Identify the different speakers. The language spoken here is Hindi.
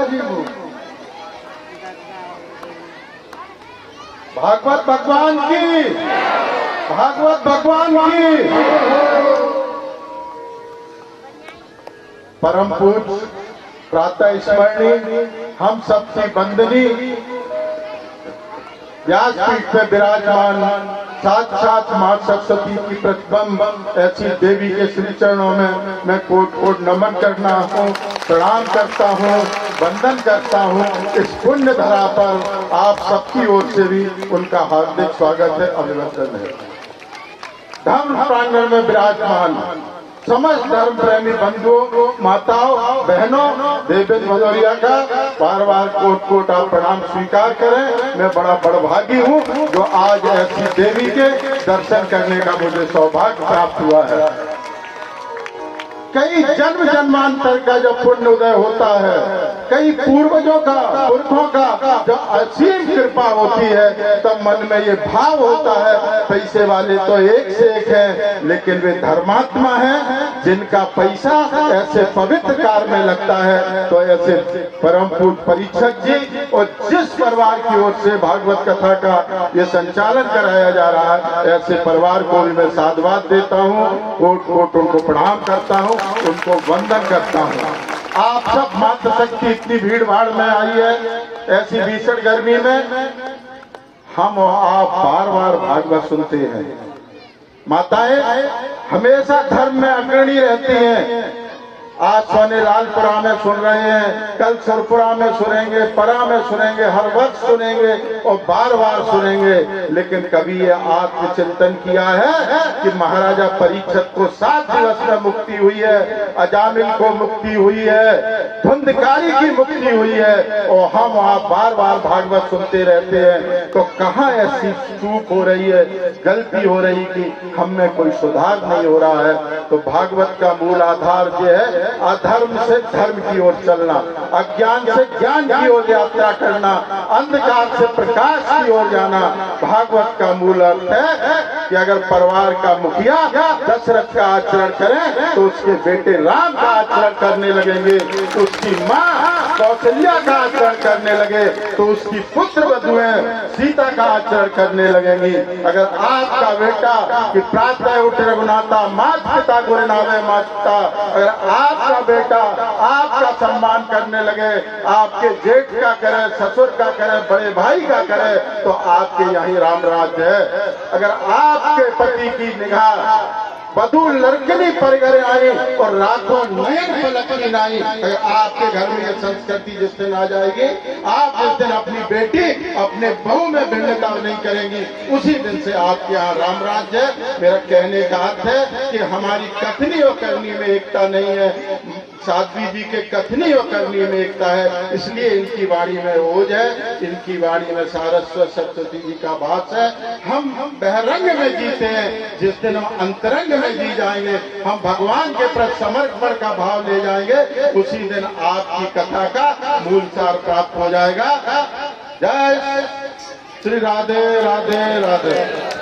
Speaker 1: का जी वो भागवत भगवान की, भागवत भगवान की। परम पूज्य प्रातः स्मरणी हम सबकी वंदनी व्यासपीठ पे विराजमान साक्षात मां सरस्वती की प्रतिबिंब ऐसी देवी के श्री चरणों में मैं कोट कोट नमन करना हूँ, प्रणाम करता हूँ, वंदन करता हूँ। इस पुण्य धरा पर आप सबकी ओर से भी उनका हार्दिक स्वागत है, अभिनंदन है। धर्म प्रांगण में विराजमान समस्त धर्म प्रेमी बंधुओं, माताओं, बहनों, देवेंद्र भदौरिया का बार बार कोट कोट आप प्रणाम स्वीकार करें। मैं बड़ा बड़भागी हूँ जो आज ऐसी देवी के दर्शन करने का मुझे सौभाग्य प्राप्त हुआ है। कई जन्म जन्मांतर का जब पुण्य उदय होता है, कई पूर्वजों का, पुरखों का जब असीम कृपा होती है, तब मन में ये भाव होता है पैसे वाले तो एक से एक हैं, लेकिन वे धर्मात्मा हैं जिनका पैसा ऐसे पवित्र कार्य में लगता है। तो ऐसे परम पूज्य परीक्षक जी और जिस परिवार की ओर से भागवत कथा का ये संचालन कराया जा रहा है, ऐसे परिवार को भी मैं साधुवाद देता हूँ, कोट कोट उनको प्रणाम करता हूँ, उनको वंदन करता हूँ। आप सब मातृशक्ति इतनी भीड़ भाड़ में आई है, ऐसी भीषण गर्मी में हम और आप बार बार भागवत सुनते हैं। माताएं हमेशा धर्म में अग्रणी रहती हैं। आज सोने लालपुरा में सुन रहे हैं, कल सुरपुरा में सुनेंगे, परा में सुनेंगे, हर वक्त सुनेंगे और बार बार सुनेंगे। लेकिन कभी ये आत्मचिंतन किया है कि महाराजा परीक्षित को 7 दिवस में मुक्ति हुई है, अजामिल को मुक्ति हुई है, धुंधकारी की मुक्ति हुई है, और हम आप बार बार भागवत सुनते रहते हैं। तो कहाँ ऐसी चूक हो रही है, गलती हो रही कि हम में कोई सुधार नहीं हो रहा है। तो भागवत का मूल आधार जो है, अधर्म से धर्म की ओर चलना, अज्ञान से ज्ञान की ओर यात्रा करना, अंधकार से प्रकाश की ओर जाना। भागवत का मूल अर्थ है कि अगर परिवार का मुखिया दशरथ का आचरण करे तो उसके बेटे राम का आचरण करने लगेंगे, उसकी माँ कौशल्या का आचरण करने लगे तो उसकी पुत्र वधुएं सीता का आचरण करने लगेंगी। अगर आपका बेटा कि प्रातः उठ रघुनाथा माता पिता गुरु नावे माता, अगर आपका बेटा आपका सम्मान करने लगे, आपके जेठ का करे, ससुर का करे, बड़े भाई का करे, तो आपके यही राम राज्य है। अगर आपके पति की निगाह वधु लड़कनी पर घर आई और रातों नयन पलकनी नाई, अगर आपके घर में ये संस्कृति जिस दिन आ जाएगी, आप जिस दिन अपनी बेटी अपने बहू में भिन्नता नहीं करेंगी, उसी दिन से आपके यहाँ राम राज्य है। मेरा कहने का अर्थ है कि हमारी कथनी और करनी में एकता नहीं है, साध्वी जी के कथनी और करनी में एकता है। इसलिए इनकी वाणी में ओज है, इनकी वाणी में सारस्वत सरस्वती जी का वास है। हम बहरंग में जीते हैं, जिस दिन हम अंतरंग में जी जाएंगे, हम भगवान के प्रति समर्पण का भाव ले जाएंगे, उसी दिन आपकी कथा का मूल सार प्राप्त हो जाएगा। जय श्री राधे राधे राधे।